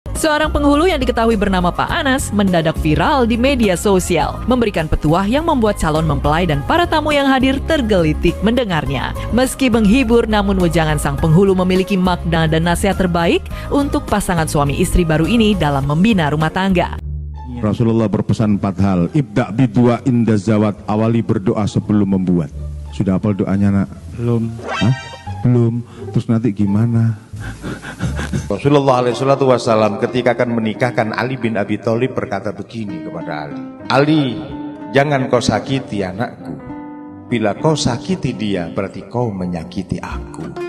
Seorang penghulu yang diketahui bernama Pak Anas mendadak viral di media sosial, memberikan petuah yang membuat calon mempelai dan para tamu yang hadir tergelitik mendengarnya. Meski menghibur, namun wejangan sang penghulu memiliki makna dan nasihat terbaik untuk pasangan suami istri baru ini dalam membina rumah tangga. Rasulullah berpesan 4 hal. Ibda bidua inda zawat, awali berdoa sebelum membuat. Sudah hafal doanya, nak? Belum. Hah? Belum. Terus nanti gimana? Rasulullah SAW ketika akan menikahkan Ali bin Abi Thalib berkata begini kepada Ali. Ali, jangan kau sakiti anakku. Bila kau sakiti dia, berarti kau menyakiti aku.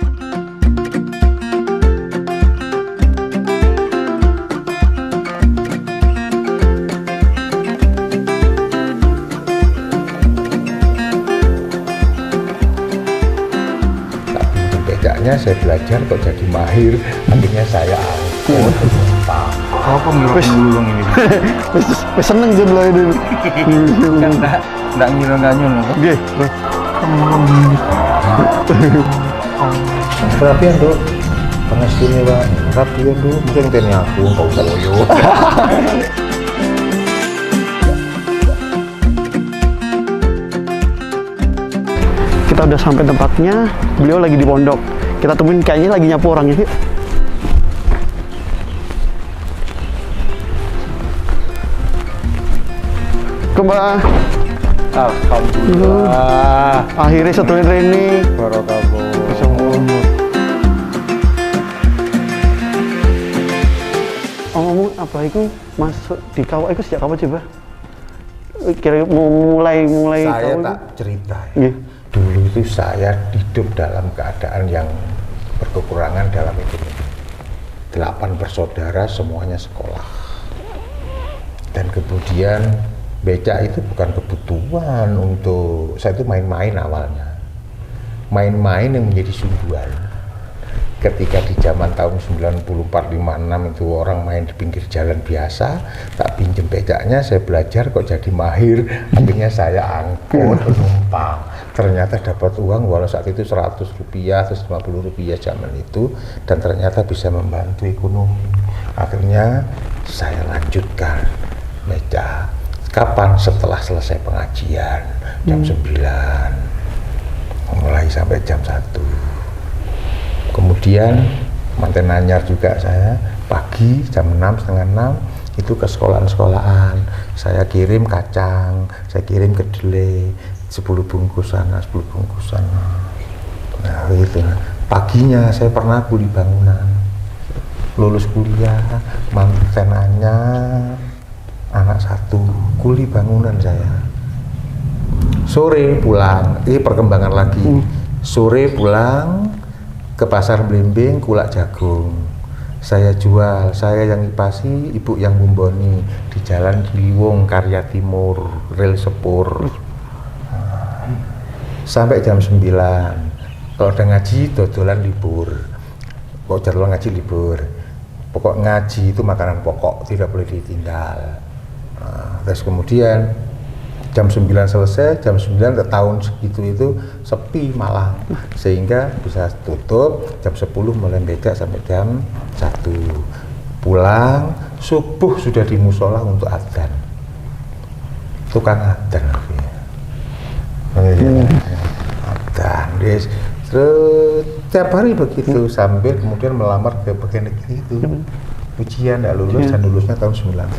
Bedanya saya belajar kok jadi mahir, akhirnya saya angkut. Apa ngilang ini? Wis seneng jeblo ini. Kan enggak ngilang-ngilang apa? Nggih. Rapian tuh, panas ini Pak. Rapian tuh, mungkin tanya aku nggak usah loyo. Kita udah sampai tempatnya, beliau lagi di pondok. Kita temuin, kayaknya lagi nyapu orangnya, yuk. Mbak. Alhamdulillah. Akhirnya setelah ini Barakallah. bisa ngomong. Ngomong apa itu masuk di kawah itu sejak kapan coba? Kira mau mulai Saya kawah tak cerita ya. Iya. Dulu itu saya hidup dalam keadaan yang berkekurangan dalam ekonomi. 8 bersaudara, semuanya sekolah. Dan kemudian becak itu bukan kebutuhan untuk saya, itu main-main awalnya. Main-main yang menjadi sumbuan. Ketika di zaman tahun 94-56 itu orang main di pinggir jalan biasa, tak pinjem becaknya, saya belajar kok jadi mahir, akhirnya saya angkut penumpang. Ternyata dapat uang walau saat itu 100 rupiah, 150 rupiah zaman itu, dan ternyata bisa membantu ekonomi. Akhirnya saya lanjutkan becak. Kapan? Setelah selesai pengajian jam 9 mulai sampai jam 1. Kemudian manten anyar juga saya pagi jam 6, setengah 6 itu ke sekolahan-sekolahan. Saya kirim kacang, saya kirim kedelai 10 bungkus sana, 10 bungkus sana. Nah itu paginya saya pernah kuli bangunan. Lulus kuliah, manten anyar, anak 1, kuli bangunan saya. Sore pulang, ini perkembangan lagi. Sore pulang ke pasar Blimbing, kulak jagung. Saya jual, saya yang ngipasi, ibu yang mumboni di jalan Ciliwung, Karya Timur, rel sepur. Sampai jam 9. Kalau udah ngaji, dodolan libur. Kalau jadwal ngaji libur. Pokok ngaji itu makanan pokok, tidak boleh ditinggal. Terus kemudian jam 9 selesai, jam 9 ke tahun segitu itu sepi malah, sehingga bisa tutup jam 10 mulai becak sampai jam 1. Pulang subuh sudah di musola untuk adzan, tukang adzan adzan. Terus tiap hari begitu sambil kemudian melamar ke pegawai negeri itu. Ujian tidak lulus dan lulusnya tahun 98.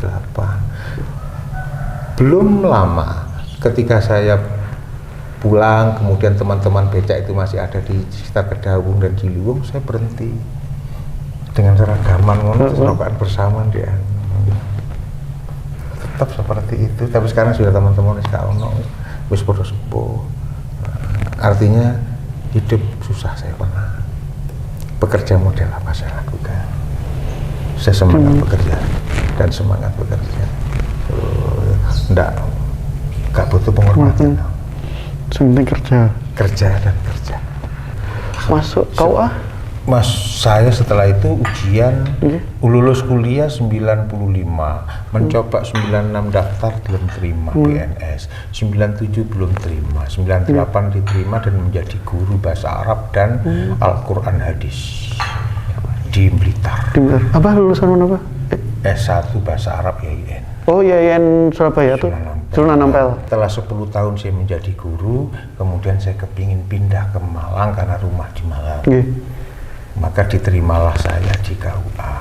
Belum lama ketika saya pulang, kemudian teman-teman becak itu masih ada di sekitar Kedawung dan Ciliwung, saya berhenti dengan seragaman rokokan bersama dia. Tetap seperti itu, tapi sekarang sudah teman-teman wis padha sepuh. Artinya hidup susah saya pernah. Bekerja model apa saya lakukan? Saya semangat bekerja dan semangat bekerja. Nggak butuh penghormatan. Sementing kerja dan kerja. masuk KUA. Mas, saya setelah itu ujian lulus kuliah 95, mencoba 96 daftar belum terima PNS, 97 belum terima, 98 diterima dan menjadi guru bahasa Arab dan Al-Quran hadis di Blitar. Apa lulusan mana, Pak? S1 Bahasa Arab YIN. Oh, YIN Surabaya tuh. Sunan Ampel. Setelah 10 tahun saya menjadi guru, kemudian saya kepingin pindah ke Malang karena rumah di Malang. Nggih. Maka diterimalah saya di KUA.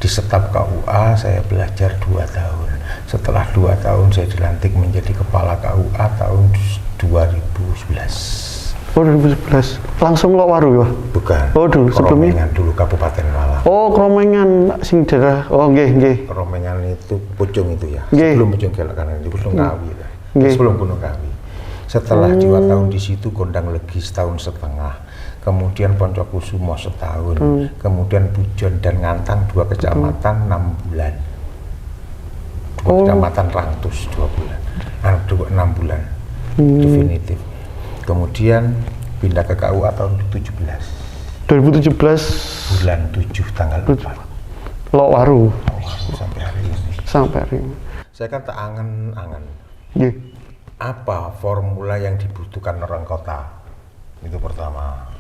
Di staf KUA saya belajar 2 tahun. Setelah 2 tahun saya dilantik menjadi kepala KUA tahun 2011. Oh, 2011. Langsung Lok Waru ya? Bukan. Oh, dulu sebelumnya. Kromengan dulu Kabupaten Malang. Oh, Kromengan sing daerah. Oh, nggih. Kromengan itu Pucung itu ya. Nggih. Sebelum Pucung Kelak kanan di Gunung Kawi. Ya. Nggih. Sebelum Gunung Kawi. Setelah 2 tahun di situ Gondang Legi setahun setengah. Kemudian Poncokusumo setahun. Kemudian Bujon dan Ngantang 2 kecamatan 6 bulan. 2 kecamatan Rangtus 2 bulan. 6 bulan. Definitif. Kemudian pindah ke KUA tahun 2017. 2017 bulan 7 tanggal 4. Lok Waru. Sampai hari ini. Sampai hari ini. Saya kan tak angen-angen. Nggih. Apa formula yang dibutuhkan orang kota? Itu pertama.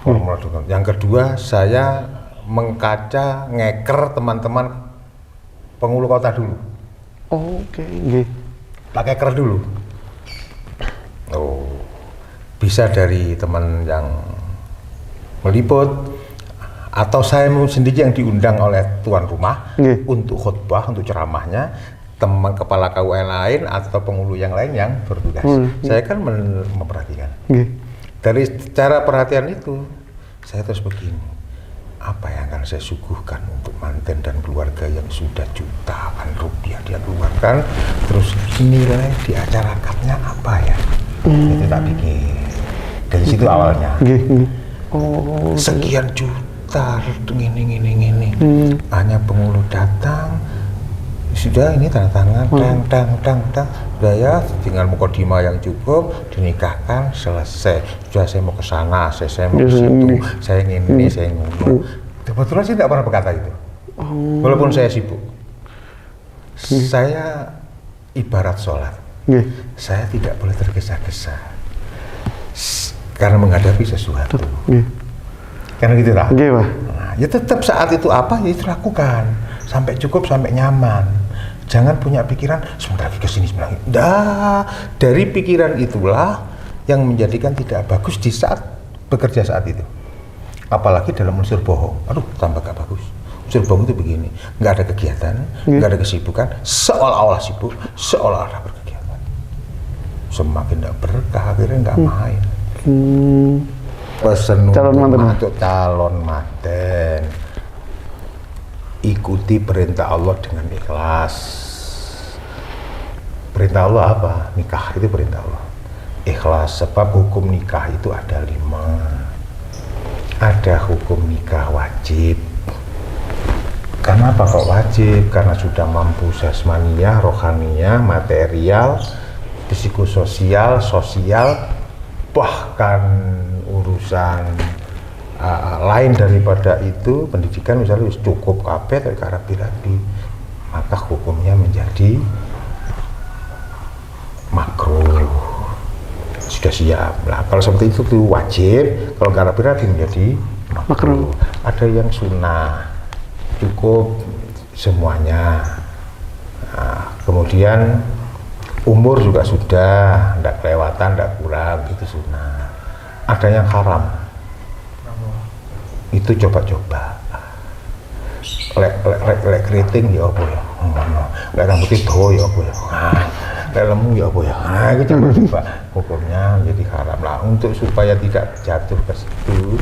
Formula dulu. Yang kedua, saya mengkaca, ngeker teman-teman penghulu kota dulu. Oh, oke, nggih. Pakai ker dulu. Oh, bisa dari teman yang meliput atau saya sendiri yang diundang oleh tuan rumah untuk khutbah, untuk ceramahnya, teman kepala KUA lain atau penghulu yang lain yang bertugas. Saya kan memperhatikan. Dari cara perhatian itu, saya terus begini, apa yang akan saya suguhkan untuk manten dan keluarga yang sudah jutaan rupiah dia keluarkan, terus nilai di acara akadnya apa ya? Itu tak pikir. Dari situ awalnya. Oh, sekian juta, gini. Hanya penghulu datang, sudah ini tanda tangan, dang, sudah ya, tinggal mukadimah yang cukup, dinikahkan, selesai. Sudah saya mau ke sana, saya mau ke situ, saya ingin ini, saya ingin itu. Kebetulan saya tidak pernah berkata itu, walaupun saya sibuk. Saya ibarat sholat. Saya tidak boleh tergesa-gesa karena menghadapi sesuatu. Karena gitu tak? Nah, ya tetap saat itu apa ya itu lakukan sampai cukup, sampai nyaman. Jangan punya pikiran sebentar lagi kesini, sebentar lagi. Dari pikiran itulah yang menjadikan tidak bagus di saat bekerja saat itu. Apalagi dalam unsur bohong. Aduh, tambah gak bagus. Unsur bohong itu begini, nggak ada kegiatan, nggak ada kesibukan, seolah-olah sibuk, seolah-olah berkegiatan. Semakin tidak berkah, akhirnya nggak main. Pesan untuk calon manten, ikuti perintah Allah dengan ikhlas. Perintah Allah apa? Nikah itu perintah Allah. Ikhlas, sebab hukum nikah itu ada 5. Ada hukum nikah wajib. Kenapa kok wajib? Karena sudah mampu jasmaniyah, rohaniyah, material, psikososial, sosial, bahkan urusan lain daripada itu, pendidikan misalnya cukup kabeh dari rapi-rapi, maka hukumnya menjadi makruh. Sudah siap. Nah, kalau seperti itu wajib, kalau nggak rapi-rapi menjadi makruh. Ada yang sunnah, cukup semuanya. Nah, kemudian umur juga sudah, tidak kelewatan, tidak kurang, itu sunnah. Ada yang haram, itu coba-coba. Lek keriting ya apa ya, lek rambutnya dawa ya apa ya, lek lemu ya apa ya, itu coba-coba. Hukumnya menjadi haram lah. Untuk supaya tidak jatuh ke situ,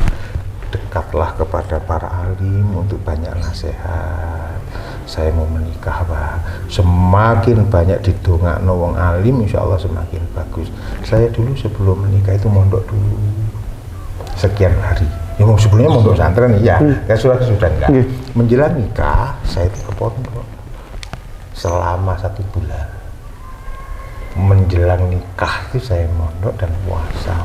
dekatlah kepada para alim untuk banyak nasihat. Saya mau menikah, Pak. Semakin banyak didongakno wong alim, insya Allah semakin bagus. Saya dulu sebelum menikah itu mondok dulu sekian hari. Ya sebelumnya mondok santren, ya. Sudah enggak. Menjelang nikah, saya itu ke pondok selama 1 bulan. Menjelang nikah itu saya mondok dan puasa.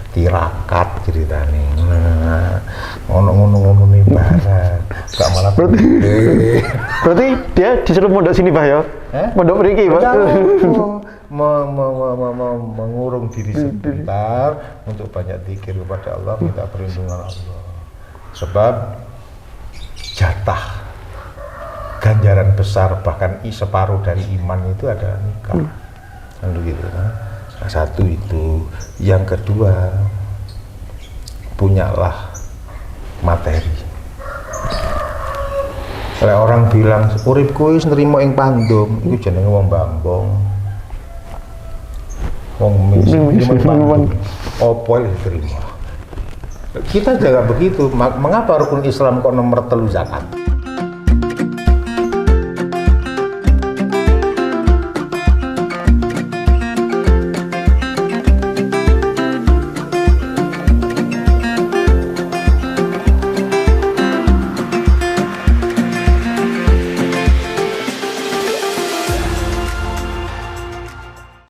Tirakat ceritanya, ngono nih barang, gak malah berarti dia disuruh mondok sini Pak ya? Mondok mriki Pak? Mengurung diri sebentar untuk banyak zikir kepada Allah, minta perlindungan Allah. Sebab jatah ganjaran besar bahkan separuh dari iman itu adalah nikah. Kan begitu. Nah, satu itu, yang kedua punyalah materi. Kalau orang bilang uripku wis nrimo ing pandum, iku jenenge wong bambong. Wong miskin pandum. Opo wis terima. Kita jaga begitu. Mengapa rukun Islam kok nomor 3 zakat?